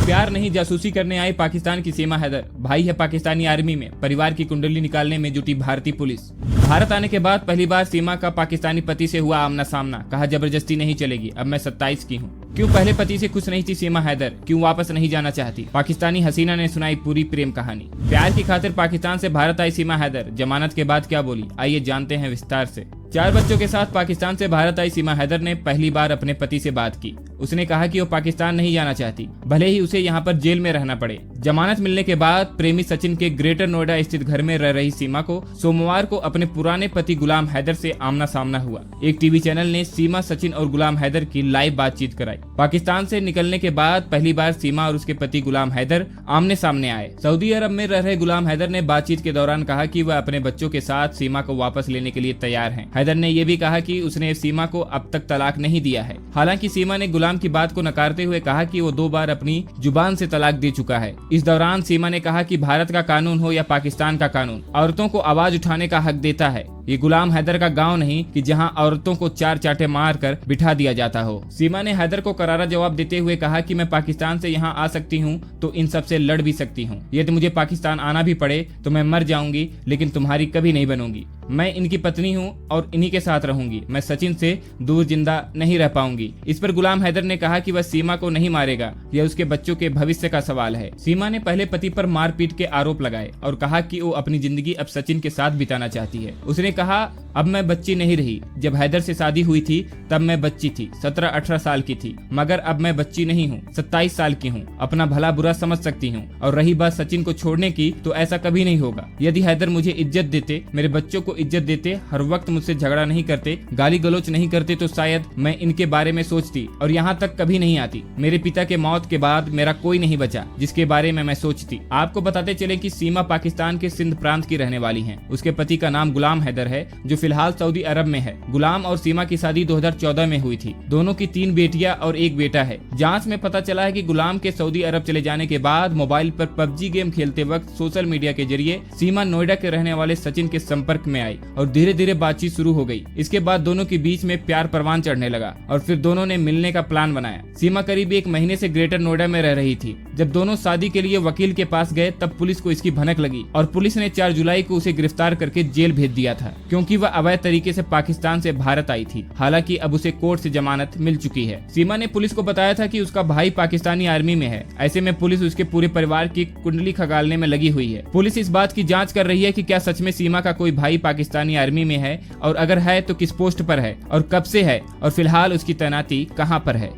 प्यार नहीं जासूसी करने आई पाकिस्तान की सीमा हैदर, भाई है पाकिस्तानी आर्मी में, परिवार की कुंडली निकालने में जुटी भारतीय पुलिस। भारत आने के बाद पहली बार सीमा का पाकिस्तानी पति से हुआ आमना सामना, कहा जबरदस्ती नहीं चलेगी, अब मैं 27 की हूँ। क्यों पहले पति से खुश नहीं थी सीमा हैदर, क्यों वापस नहीं जाना चाहती? पाकिस्तानी हसीना ने सुनाई पूरी प्रेम कहानी। प्यार की खातिर पाकिस्तान से भारत आई सीमा हैदर, जमानत के बाद क्या बोली, आइए जानते हैं विस्तार से। 4 बच्चों के साथ पाकिस्तान से भारत आई सीमा हैदर ने पहली बार अपने पति से बात की। उसने कहा कि वो पाकिस्तान नहीं जाना चाहती, भले ही उसे यहाँ पर जेल में रहना पड़े। जमानत मिलने के बाद प्रेमी सचिन के ग्रेटर नोएडा स्थित घर में रह रही सीमा को सोमवार को अपने पुराने पति गुलाम हैदर से आमना सामना हुआ। एक टीवी चैनल ने सीमा, सचिन और गुलाम हैदर की लाइव बातचीत कराई। पाकिस्तान से निकलने के बाद पहली बार सीमा और उसके पति गुलाम हैदर आमने सामने आए। सऊदी अरब में रह रहे गुलाम हैदर ने बातचीत के दौरान कहा कि वह अपने बच्चों के साथ सीमा को वापस लेने के लिए तैयार हैं। हैदर ने यह भी कहा कि उसने सीमा को अब तक तलाक नहीं दिया है। हालांकि सीमा ने गुलाम की बात को नकारते हुए कहा कि वो 2 बार अपनी जुबान से तलाक दे चुका है। इस दौरान सीमा ने कहा कि भारत का कानून हो या पाकिस्तान का कानून, औरतों को आवाज उठाने का हक देता है। ये गुलाम हैदर का गांव नहीं कि जहां औरतों को 4 चांटे मार कर बिठा दिया जाता हो। सीमा ने हैदर को करारा जवाब देते हुए कहा कि मैं पाकिस्तान से यहां आ सकती हूं तो इन सब से लड़ भी सकती हूं। यदि मुझे पाकिस्तान आना भी पड़े तो मैं मर जाऊंगी, लेकिन तुम्हारी कभी नहीं बनूंगी। मैं इनकी पत्नी हूं और इन्हीं के साथ रहूंगी। मैं सचिन से दूर जिंदा नहीं रह पाऊंगी। इस पर गुलाम हैदर ने कहा कि वह सीमा को नहीं मारेगा, यह उसके बच्चों के भविष्य का सवाल है। सीमा ने पहले पति पर मारपीट के आरोप लगाए और कहा कि वो अपनी जिंदगी अब सचिन के साथ बिताना चाहती है। उसने कहा, अब मैं बच्ची नहीं रही, जब हैदर से शादी हुई थी तब मैं बच्ची थी, 17-18 साल की थी, मगर अब मैं बच्ची नहीं हूँ, 27 साल की हूँ। अपना भला बुरा समझ सकती हूँ। और रही बात सचिन को छोड़ने की, तो ऐसा कभी नहीं होगा। यदि हैदर मुझे इज्जत देते, मेरे बच्चों को इज्जत देते, हर वक्त मुझसे झगड़ा नहीं करते, गाली गलौच नहीं करते, तो शायद मैं इनके बारे में सोचती और यहाँ तक कभी नहीं आती। मेरे पिता के मौत के बाद मेरा कोई नहीं बचा जिसके बारे में मैं सोचती। आपको बताते चले कि सीमा पाकिस्तान के सिंध प्रांत की रहने वाली है। उसके पति का नाम गुलाम हैदर है, जो फिलहाल सऊदी अरब में है। गुलाम और सीमा की शादी 2014 में हुई थी। दोनों की 3 बेटियां और 1 बेटा है। जांच में पता चला है कि गुलाम के सऊदी अरब चले जाने के बाद मोबाइल पर पबजी गेम खेलते वक्त सोशल मीडिया के जरिए सीमा नोएडा के रहने वाले सचिन के संपर्क में आई और धीरे धीरे बातचीत शुरू हो गई। इसके बाद दोनों के बीच में प्यार परवान चढ़ने लगा और फिर दोनों ने मिलने का प्लान बनाया। सीमा करीब 1 महीने से ग्रेटर नोएडा में रह रही थी। जब दोनों शादी के लिए वकील के पास गए तब पुलिस को इसकी भनक लगी और पुलिस ने 4 जुलाई को उसे गिरफ्तार करके जेल भेज दिया था, क्योंकि वह अवैध तरीके से पाकिस्तान से भारत आई थी। हालांकि अब उसे कोर्ट से जमानत मिल चुकी है। सीमा ने पुलिस को बताया था कि उसका भाई पाकिस्तानी आर्मी में है। ऐसे में पुलिस उसके पूरे परिवार की कुंडली खंगालने में लगी हुई है। पुलिस इस बात की जांच कर रही है कि क्या सच में सीमा का कोई भाई पाकिस्तानी आर्मी में है, और अगर है तो किस पोस्ट पर है और कब से है, और फिलहाल उसकी तैनाती कहां पर है।